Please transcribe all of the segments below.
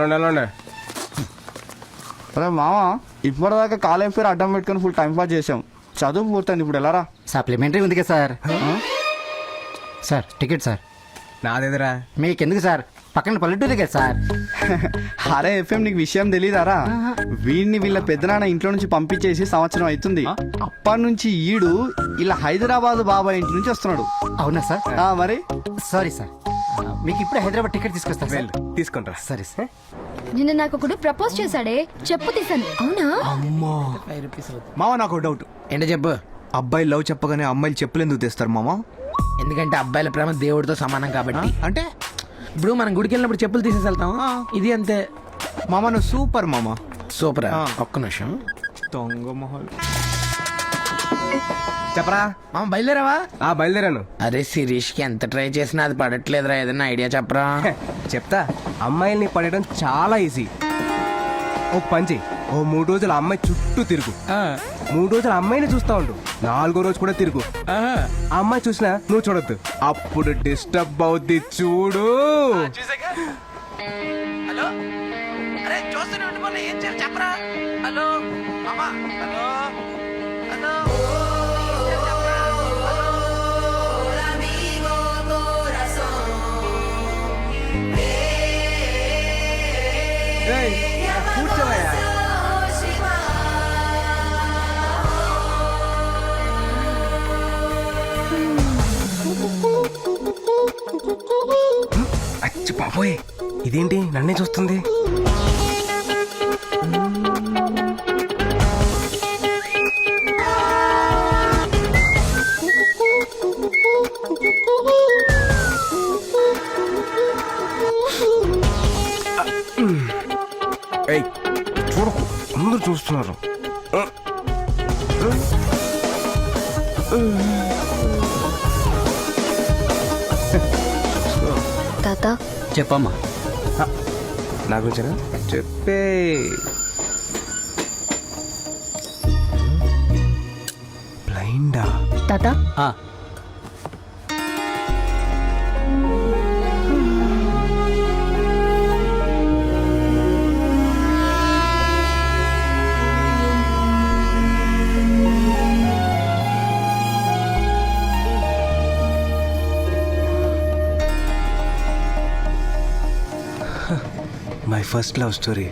వెళ్ళండి. అరే మామ, ఇప్పటిదాకా కాలేజ్ పేరు అడ్డం పెట్టుకుని ఫుల్ టైం పాస్ చేసాం. చదువు పూర్తయింది, ఇప్పుడు ఎలా రా? సప్లిమెంటరీ ఉంది కదా సార్. Sir ticket sir. నాదేదిరా? మీకెందుకు సార్, పక్కన పల్లెటూరు కదా సార్. అరే ఎఫ్ఎం, నీకు విషయం తెలీదారా? వీడిని వీళ్ళ పెద్దనాన్న ఇంట్లో నుంచి పంపించేసి సంవత్సరం అవుతుంది. అప్పటి నుంచి ఈడు ఇలా హైదరాబాద్ బాబాయ్ ఇంటి నుంచి వస్తున్నాడు. అవునా సార్? మరి సారీ సార్, మీకు ఇప్పుడు హైదరాబాద్ టికెట్ తీసుకొస్తాను సార్. తీసుకుంటారా? సరే సార్. నిన్న నాకు ఒకడు ప్రపోజ్ చేశాడే, చెప్పు తీసాను. అవునా? మామ, నాకు డౌట్. ఏంటో చెప్పు. అబ్బాయి లవ్ చెప్పగానే అమ్మాయిలు చెప్పులు ఎందుకు తెస్తారు మామ? ఎందుకంటే అబ్బాయిల ప్రేమ దేవుడితో సమానం కాబట్టి. అంటే ఇప్పుడు మనం గుడికి వెళ్ళినప్పుడు చెప్పులు తీసేసి వెళ్తాం, ఇది అంతే. మామ నువ్వు సూపర్ మామ. సూపర్. ఒక్క నిమిషం. దొంగ మొహల్ చెప్పరా మామ, బయలుదేరావా? బయలుదేరాను. అరే శిరీష్ కి ఎంత ట్రై చేసినా అది పడట్లేదురా, ఏదైనా ఐడియా చెప్పరా? చెప్తా. అమ్మాయిల్ని పడేయడం చాలా ఈజీ. ఓ పంచి, ఓ 3 రోజులు అమ్మాయి చుట్టూ తిరుగు. 3 రోజులు అమ్మాయిని చూస్తా ఉండు. 4వ రోజు కూడా తిరుగు. ఆ అమ్మాయి చూసినా నువ్వు చూడొద్దు, అప్పుడు డిస్టర్బ్ అవుద్ది. చూడు. హలో, అరే చూస్తూనే ఉండిపోలే, ఏం చేయాలి చెప్పరా? హలో మామా, హలో హలో. కూర్చోవయ్యా. అచ్చి బాబోయ్, ఇదేంటి నన్నే చూస్తుంది? ఏయ్, చూడకు, అందరూ చూస్తున్నారు. తాత, చెప్పమ్మా. నా గురించేనా? చెప్పే. బ్లైండా? తాత, My first love story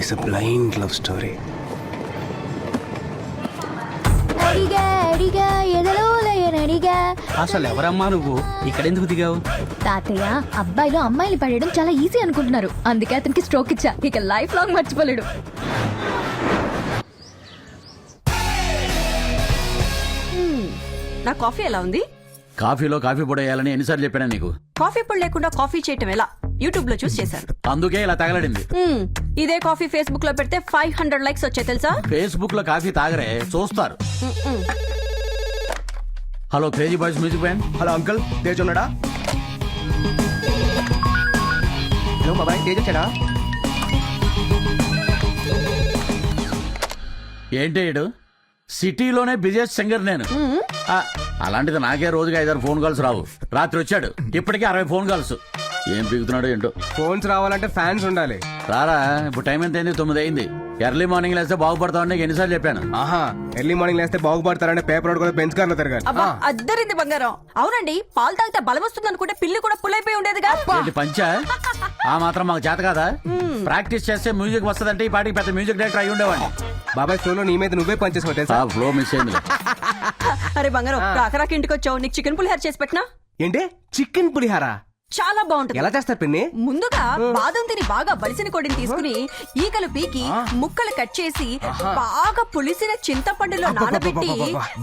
is a blind love story. అడిగా అడిగా ఎదలో లేయనడిగా. అసలు ఎవరమ్మా నువ్వు, ఇక్కడెందుకు దిగావు? తాతయ్య, అబ్బాయిలు అమ్మాయిలు పడేయడం చాలా ఈజీ అనుకుంటున్నారు, అందుకే అతనికి స్ట్రోక్ ఇచ్చా. ఇక లైఫ్ లాంగ్ మర్చిపోలేడు. నా కాఫీ ఎలా ఉంది? కాఫీలో కాఫీ పొడి వేయాలని ఎన్నిసార్లు చెప్పానా నీకు? కాఫీ పొడి లేకుండా కాఫీ చేయటం ఎలా యూట్యూబ్ లో చూసి చేశాను. అందుకే ఇలా తగలడింది. ఇదే కాఫీ ఫేస్బుక్ లో పెడితే 500 లైక్స్ వచ్చాయి తెలుసా? ఫేస్బుక్ లో కాఫీ తాగరే, చూస్తారు. Hello crazy boys music band. Hello uncle, Tej ఉన్నాడా? హలో బాబాయ్, తేజ్ వచ్చాడా? ఏంటి ఈడు? సిటీలోనే బిజియెస్ట్ సింగర్ నేను. అలాంటిది నాకే రోజుకి 5-6 ఫోన్ కాల్స్ రావు. రాత్రి వచ్చాడు, ఇప్పటికే 60 ఫోన్ కాల్స్. ఏం పీకుతున్నాడు ఏంటో. ఫోన్స్ రావాలంటే ఫ్యాన్స్ ఉండాలి. రారా, ఇప్పుడు టైం ఎంత అయింది? 9 అయింది. ఎర్లీ మార్నింగ్ లేస్తే బాగుపడతామని నీకు ఎన్నిసార్లు చెప్పాను? ఆహా, ఎర్లీ మార్నింగ్ లేస్తే బాగుపడతారంటే పేపర్ రోడ్ కూడా బెంచ్ కార్లో తిరగాలి. అబ్బా, అద్దరింది బంగారం. అవునండి, పాలు తాగితే బలం వస్తుంది అనుకుంటే పిల్లి కూడా పుల్లైపోయి ఉండేదిగా. ఏంటి పంచా? ఆ మాత్రం మాకు చేత కాదా? ప్రాక్టీస్ చేస్తే మ్యూజిక్ వస్తుందంటే ఈ పాటికి పెద్ద మ్యూజిక్ డైరెక్టర్ అయి ఉండేవాడిని. బాబాయ్ షోలో నీ మీద నువ్వే పనిచేసావు తెలుసా? ఫ్లో మిస్ అయింది. అరే బంగారం, కాకరాకి ఇంటికి వచ్చావు, నీకు చికెన్ పులిహార చేసి పెట్టినా? ఏంటి చికెన్ పులిహారా? చాలా బాగుంటుంది. ఎలా చేస్తారు పిన్ని? ముందుగా బాదం తిని బాగా బలిసిన కొడిని తీసుకుని ఈకలు పీకి ముక్కలు కట్ చేసి బాగా పులిసిన చింతపండులో నానబెట్టి.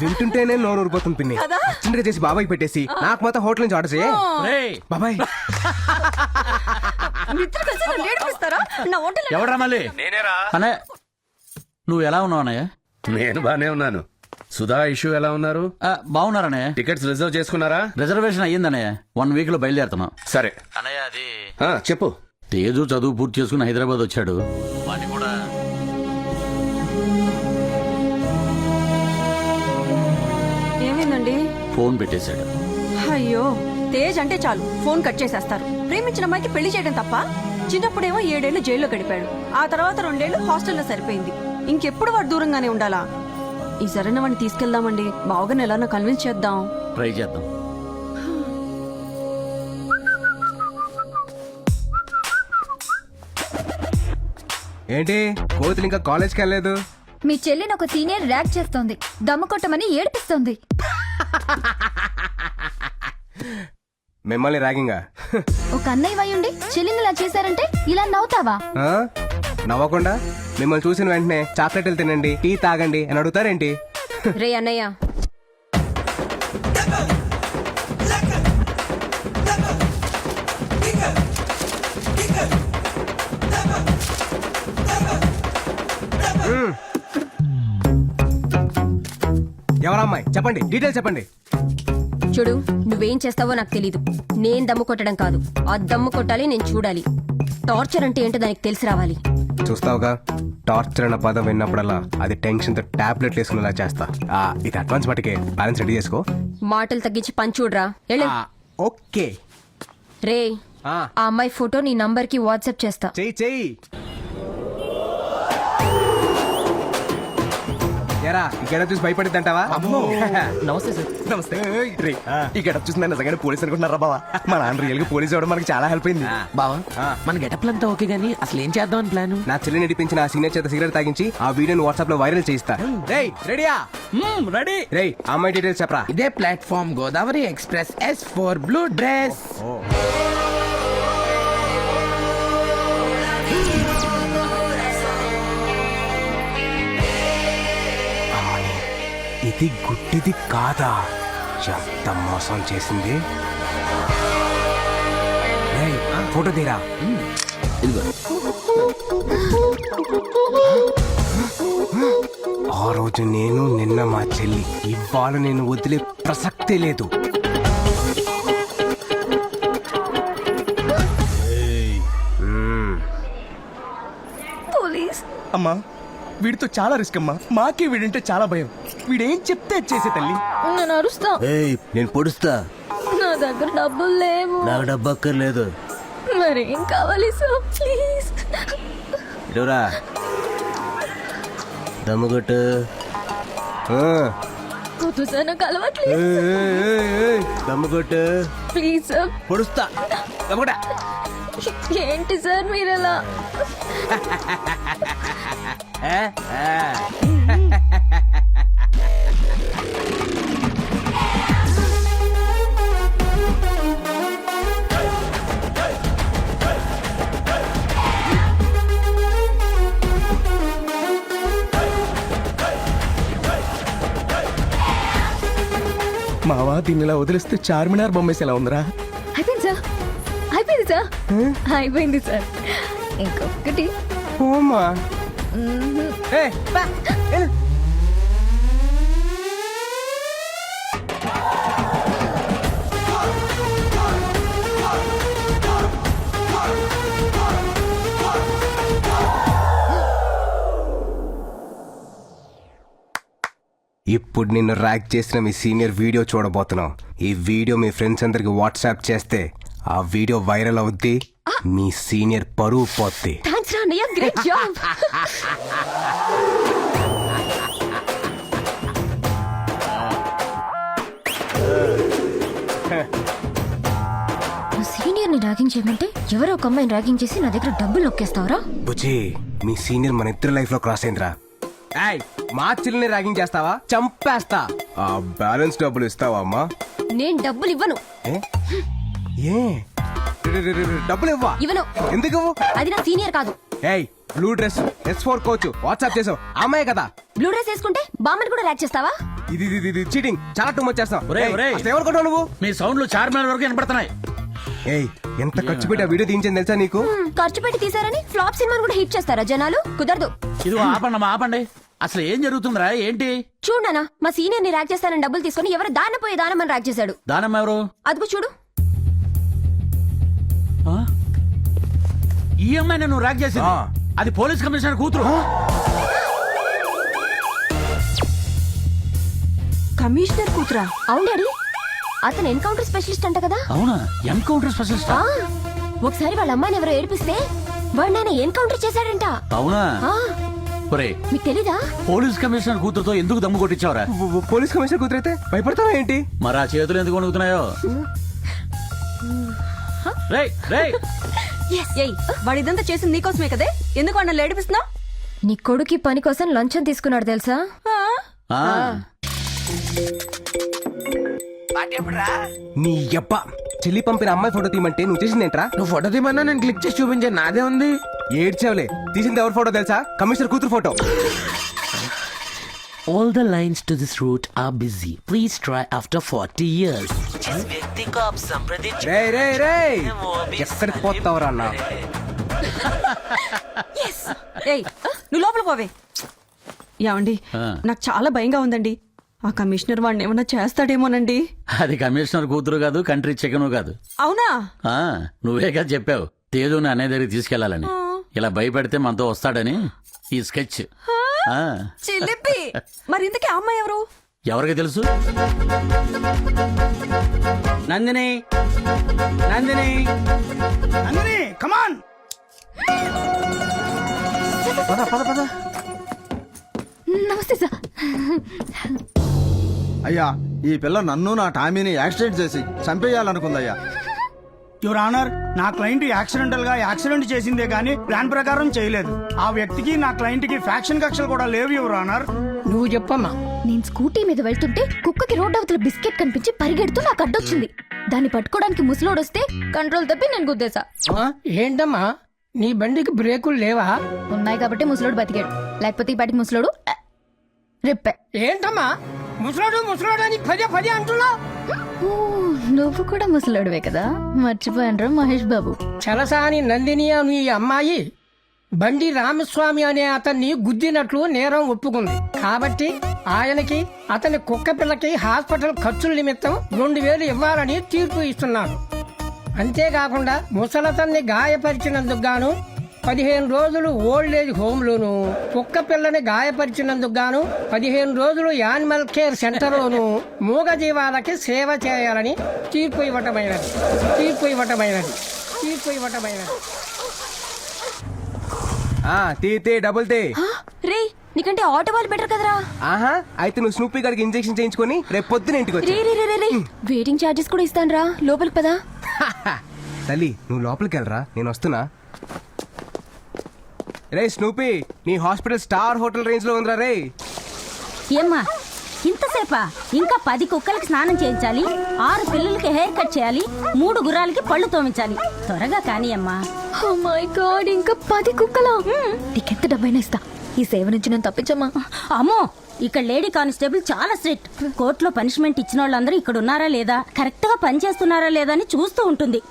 వింటుంటేనే నోరు ఊరిపోతుంది పిన్ని. కదా? అర్జెంట్గా చేసి బాబాయ్ పెట్టేసి నాకు మాత్రం హోటల్ నుంచి ఆర్డర్ చేయి. బాబాయ్ నిద్ర కలిసి నన్ను ఏడిపిస్తారా? నా వంటలు ఎవడ్రా మళ్ళీ? అనే నువ్వు ఎలా ఉన్నావు అన్నయ్య? నేను బానే ఉన్నాను. సుధా ఇష్యూ ఎలా ఉన్నారు? బాగున్నారన్నయ్య. టికెట్స్ రిజర్వ్ చేసుకున్నారా? రిజర్వేషన్ అయ్యిందన్నయ్య. 1 వీక్ లో బయలుదేరుతున్నాం. సరే అన్నయ్య, అది చెప్పు. తేజు చదువు పూర్తి చేసుకుని హైదరాబాద్ వచ్చాడు. వాడిని కూడా ఏమైందండి? ఫోన్ పెట్టేశాడు. అయ్యో, తేజ్ అంటే చాలు ఫోన్ కట్ చేసేస్తారు. ప్రేమించిన అమ్మాయికి పెళ్లి చేయడం తప్ప? చిన్నప్పుడేమో 7 ఏళ్లు జైల్లో గడిపాడు. ఆ తర్వాత 2 ఏళ్లు హాస్టల్లో సరిపోయింది. ఇంకెప్పుడు వాడు దూరంగానే ఉండాలా? ఈ సరైన వాడిని తీసుకెళ్దామండి. బావగారిని ఎలానో కన్విన్స్ చేద్దాం. ట్రై చేద్దాం. ఏంటి కోతులు ఇంకా కాలేజ్కి వెళ్ళలేదు? మీ చెల్లిని ఒక సీనియర్ ర్యాక్ చేస్తోంది, దమ్ము కొట్టమని ఏడిపిస్తోంది. మిమ్మల్ని ర్యాగింగా? ఒక అన్నయ్య వయ్యుండి చెల్లిని ఇలా చేశారంటే ఇలా నవ్వుతావా? ఆ? నవ్వకుండా మిమ్మల్ని చూసిన వెంటనే చాక్లెట్లు తినండి, టీ తాగండి అని అడుగుతారేంటి? రే అన్నయ్య, ఎవరమ్మాయి చెప్పండి, డీటెయిల్స్ చెప్పండి. చూడు, నువ్వేం చేస్తావో నాకు తెలీదు. నేను దమ్ము కొట్టడం కాదు, ఆ దమ్ము కొట్టాలి, నేను చూడాలి. టార్చర్ అంటే ఏంటో దానికి తెలిసి రావాలి. చూస్తావుగా, టార్చర్ అన్న పదం విన్నప్పుడల్లా అది టెన్షన్ తో టాబ్లెట్లు వేసుకునేలా చేస్తా. ఇది అడ్వాన్స్ మటుకే, బ్యాలెన్స్ రెడీ చేసుకో. మాటలు తగ్గించి పని చూడరా. వెళ్ళు. ఓకే. రే, ఆ, ఆ అమ్మాయి ఫోటో నీ నంబర్ కి వాట్సాప్ చేస్తా. చెయ్యి చెయ్యి. ఎరా ఇక్కడ చూసి భయపడిద్ది అంటావా? నమస్తే సార్. నమస్తే. ఇక్కడ చూసి నన్ను నిజంగానే పోలీస్ అనుకుంటున్నారా బావా? మా నాన్న రియల్ గా పోలీస్ అవ్వడం మనకి చాలా హెల్ప్ అయింది. బావా మన గెటప్లు అంతా ఓకే గానీ అసలు ఏం చేద్దామని ప్లాన్? నా చెల్లి నడిపించిన ఆ సీనియర్ చేత సిగరెట్ తాగించి ఆ వీడియోని వాట్సాప్ లో వైరల్ చేయిస్తా. రేయ్ రెడీయా? రెడీ. రేయ్ అమ్మాయి డీటెయిల్స్ చెప్పరా. ఇదే platform Godavari express S4 blue dress. ఇది గుడ్డిది కాదా? ఎంత మోసం చేసింది. రేయ్, ఫోటో తీరా. ఆ రోజు నేను, నిన్న మా చెల్లి, ఇవాళ నేను వదిలే ప్రసక్తే లేదు. పోలీస్ అమ్మా, వీడితో చాలా రిస్క్ అమ్మా. మాకే వీడింటే చాలా భయం. వీడేం చెప్తే చేసే తల్లి. నేను అరుస్తా. నేను పొడుస్తా. నా దగ్గర డబ్బులు లేవు. నాకు డబ్బు అక్కర్లేదు. మరేం కావాలి సార్, ప్లీజ్. ఇటురా, దమ్ముగొట్టు. వద్దు సార్, నాకు అలవాట్లేదు. దమ్ముగొట్టు. Please sir. పొడుస్తా. దమ్ముగొట్ట. ఏంటి సార్ మీరు ఎలా? మావా, దీన్ని ఇలా వదిలిస్తే చార్మినార్ బొమ్మేసి ఎలా ఉందిరా? అయిపోయింది సార్, అయిపోయింది సార్, అయిపోయింది సార్. ఇంకొకటి. ఓమా. ఇప్పుడు నిన్ను ర్యాక్ చేసిన మీ సీనియర్ వీడియో చూడబోతున్నావు. ఈ వీడియో మీ ఫ్రెండ్స్ అందరికి వాట్సాప్ చేస్తే ఆ వీడియో వైరల్ అవుద్ది, మీ సీనియర్ పరువు పోద్ది. థ్యాంక్స్ రా అన్నయ్య, గ్రేట్ జాబ్. సీనియర్ ని ర్యాగింగ్ చేయమంటే ఎవరో ఒక అమ్మాయిని ర్యాగింగ్ చేసి నా దగ్గర డబ్బులు నొక్కేస్తావరా? బుజ్జి, మీ సీనియర్ మన ఇద్దరు లైఫ్ లో క్రాస్ అయిందిరా. ఏయ్, మా చెల్లిని ర్యాగింగ్ చేస్తావా? చంపేస్తా. ఆ బ్యాలెన్స్ డబ్బులు ఇస్తావా అమ్మా? నేను డబ్బులు ఇవ్వను. ఏ? ఏ? డబ్బులు ఇవ్వా? ఇవ్వను. ఎందుకు? అది నా సీనియర్ కాదు. ఏయ్, blue dress S4 coach WhatsApp చేసావు, అమ్మాయి కదా? బ్లూ డ్రెస్ వేసుకుంటే బామ్మని కూడా ర్యాక్ చేస్తావా? ఇది చీటింగ్, చాలా టూ మచ్ చేస్తావు. ఒరేయ్, ఒరేయ్. ఎవరుకుంటావు నువ్వు? మీ సౌండ్లు చార్మినార్ వరకు వినపడుతున్నాయి. ఏయ్, ఎంత ఖర్చు పెట్టి ఆ వీడియో తీయించింది తెలుసా నీకు? ఖర్చు పెట్టి తీసారని ఫ్లాప్ సినిమాని కూడా హిట్ చేస్తారా జనాలు? కుదరదు. ఇది ఆపండి, ఆపండి. అసలు ఏం జరుగుతుందిరా? ఏంటి? చూడనా, మా సీనియర్ ని ర్యాక్ చేస్తానని డబ్బులు తీసుకుని ఎవరు దాన పోయే దానమని ర్యాక్ చేశాడు. దానమ్మ ఎవరు? అదిగో చూడు. ఈ అమ్మాయిని నువ్వు ర్యాక్ చేసింది? అది పోలీస్ కమిషనర్ కూతురు. కమిషనర్ కూతురా? అవును డాడీ, అతను ఎన్కౌంటర్ స్పెషలిస్ట్ అంట కదా అవునా ఎన్కౌంటర్ స్పెషలిస్ట్ ఆ, ఒకసారి వాళ్ళ అమ్మాయిని ఎవరో ఏడిపిస్తే వాడు నాన్న ఎన్కౌంటర్ చేశాడంట. అవునా ఆ, ఒరే మీకు తెలీదా? పోలీస్ కమిషనర్ కూతురుతో ఎందుకు దమ్ము కొట్టించావురా? పోలీస్ కమిషనర్ కూతురైతే భయపడతావా ఏంటి? మరి ఆ చేతులు ఎందుకు వణుకుతున్నాయో? రేయ్ రేయ్ ఏయ్ వాడు ఇదంతా చేసింది నీకోసమే కదే, ఎందుకు అన్న ఏడిపిస్తున్నావు? నీ కొడుకి పని కోసం లంచం తీసుకున్నాడు తెలుసా? ఆ, నీ యబ్బ చెల్లి పంపిన అమ్మాయి ఫోటో తీయమంటే నువ్వు చేసిందేంట్రా? నువ్వు ఫోటో తీమన్నా నేను క్లిక్ చేసి చూపించాను, నాదే ఉంది. ఏడ్చావులే. తీసింది ఎవరి ఫోటో తెలుసా? కమిషనర్ కూతురు photo. All the lines to this route are busy. Please try after 40 years. जिस व्यक्ति को आप संप्रदित రే రే రే वो अभी ఎక్కడికి పోతావురా అన్న? ఏయ్ నువ్వు లోపల పోవే. ఏమండి నాకు చాలా భయంగా ఉందండి. ఆ కమిషనర్ వాడిని ఏమన్నా చేస్తాడేమోనండి. అది కమిషనర్ కూతురు కాదు, కంట్రీ చికెను కాదు. అవునా? ఆ, నువ్వే కదా చెప్పావు తేజుని అనే దగ్గరికి తీసుకెళ్లాలని. ఇలా భయపెడితే మనతో వస్తాడని ఈ స్కెచ్. ఆ, చిలిపి. మరి ఇంతకీ ఆ అమ్మాయి ఎవరు? ఎవరికి తెలుసు? నందిని నందిని నందిని కమాన్. పద పద పద. నమస్తే సార్. అయ్యా ఈ పిల్ల నన్ను నా టామీని యాక్సిడెంట్ చేసి చంపేయాలనుకుందయ్యా. యువర్ ఆనర్, నా క్లయింట్ యాక్సిడెంటల్ గా యాక్సిడెంట్ చేసిందే గానీ ప్లాన్ ప్రకారం చేయలేదు. ఆ వ్యక్తికి నా క్లయింట్ కి ఫ్యాక్షన్ కక్షలు కూడా లేవు యువర్ ఆనర్. నువ్వు చెప్పమ్మా. నేను స్కూటీ మీద వెళ్తుంటే కుక్కకి రోడ్ అవతల బిస్కెట్ కనిపించి పరిగెడుతూ నాకు అడ్డొచ్చింది. దాన్ని పట్టుకోవడానికి ముసలోడొస్తే కంట్రోల్ తప్పి నేను గుద్దేశా. ఏంటమ్మా నీ బండికి బ్రేకులు లేవా? ఉన్నాయి కాబట్టి ముసలోడు బతికాడు, లేకపోతే ఈ పాటికి ముసలోడు రిప్పే. ఏంటమ్మా ముసలాడు ముసలాడు అని పదే పదే అంటున్నావు? ఓ, నువ్వు కూడా ముసలోడువే కదా, మర్చిపోయాను మహేష్ బాబు. చలసాని నందిని అని ఈ అమ్మాయి బండి రామస్వామి అనే అతన్ని గుద్దినట్లు నేరం ఒప్పుకుంది. కాబట్టి ఆయనకి అతని కుక్క పిల్లకి హాస్పిటల్ ఖర్చుల నిమిత్తం 2000 ఇవ్వాలని తీర్పు ఇస్తున్నాను. అంతేకాకుండా ముసలతన్ని గాయపరిచినందుకు గాను 15 రోజులు ఓల్డ్ ఏజ్ హోమ్ లోను, కుక్క పిల్లని గాయపరిచినందుకు గాను 15 రోజులు యానిమల్ కేర్ సెంటర్ లోను మూగ జీవాలకి సేవ చేయాలని తీర్పు ఇవ్వటమైనది. తీ డబుల్ తే. రే, నీకంటే ఆటో వాళ్ళు బెటర్ కదరా. ఆహా, అయితే నువ్వు స్నూపీ గారికి ఇంజెక్షన్ చేయించుకొని రేపు పొద్దున ఇంటికి వచ్చి. రే వెయిటింగ్ ఛార్జెస్ కూడా ఇస్తాను రా, లోపలికి పదా. తల్లి నువ్వు లోపలికి వెళ్ళరా, నేను వస్తున్నా. రే స్నూపీ, నీ హాస్పిటల్ స్టార్ హోటల్ రేంజ్ లో ఉందిరా రే. ఏమ్మా ఇంతసేపా? ఇంకా 10 కుక్కలకి స్నానం చేయించాలి, 6 పిల్లలకి హెయిర్ కట్ చేయాలి, 3 గుర్రాలకి పళ్ళు తోమించాలి. త్వరగా కానీ అమ్మా. ఓ మై గాడ్, ఇంకా 10 కుక్కలా? నీకెంత డబ్బైనా ఇస్తా, ఈ సేవ నుంచి నేను తప్పించమ్మా. అమ్మో, ఇక్కడ లేడీ కానిస్టేబుల్ చాలా స్ట్రిక్ట్. కోర్టులో పనిష్మెంట్ ఇచ్చిన వాళ్ళందరూ ఇక్కడ ఉన్నారా లేదా, కరెక్ట్ గా పని చేస్తున్నారా లేదా అని చూస్తూ ఉంటుంది.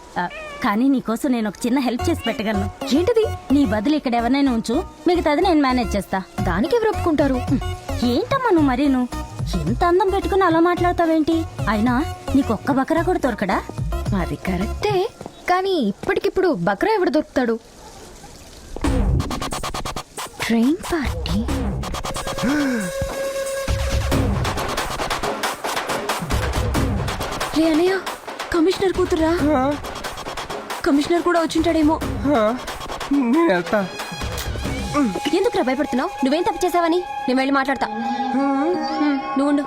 కానీ నీకోసం నేను ఒక చిన్న హెల్ప్ చేసి పెట్టగలను. ఏంటది? నీ బదులు ఇక్కడ ఎవరినైనా ఉంచు, మిగతాది నేను మేనేజ్ చేస్తా. దానికి ఎవరు ఒప్పుకుంటారు? ఏంటమ్మా నువ్వు మరీను ఎంత అందం పెట్టుకుని అలా మాట్లాడతావేంటి? అయినా నీకొక్క బకరా కూడా దొరకడా? అది కరెక్టే, కానీ ఇప్పటికిప్పుడు బక్రా ఎవడు దొరుకుతాడు? Train party. రే అనయ్య, కమిషనర్ కూతురా? కమిషనర్ కూడా వచ్చింటాడేమో. నేను వెళ్తా. ఎందుకు భయపడుతున్నావు? నువ్వేం తప్పు చేసావని? నేను వెళ్ళి మాట్లాడతా. నువ్వు ఉండు.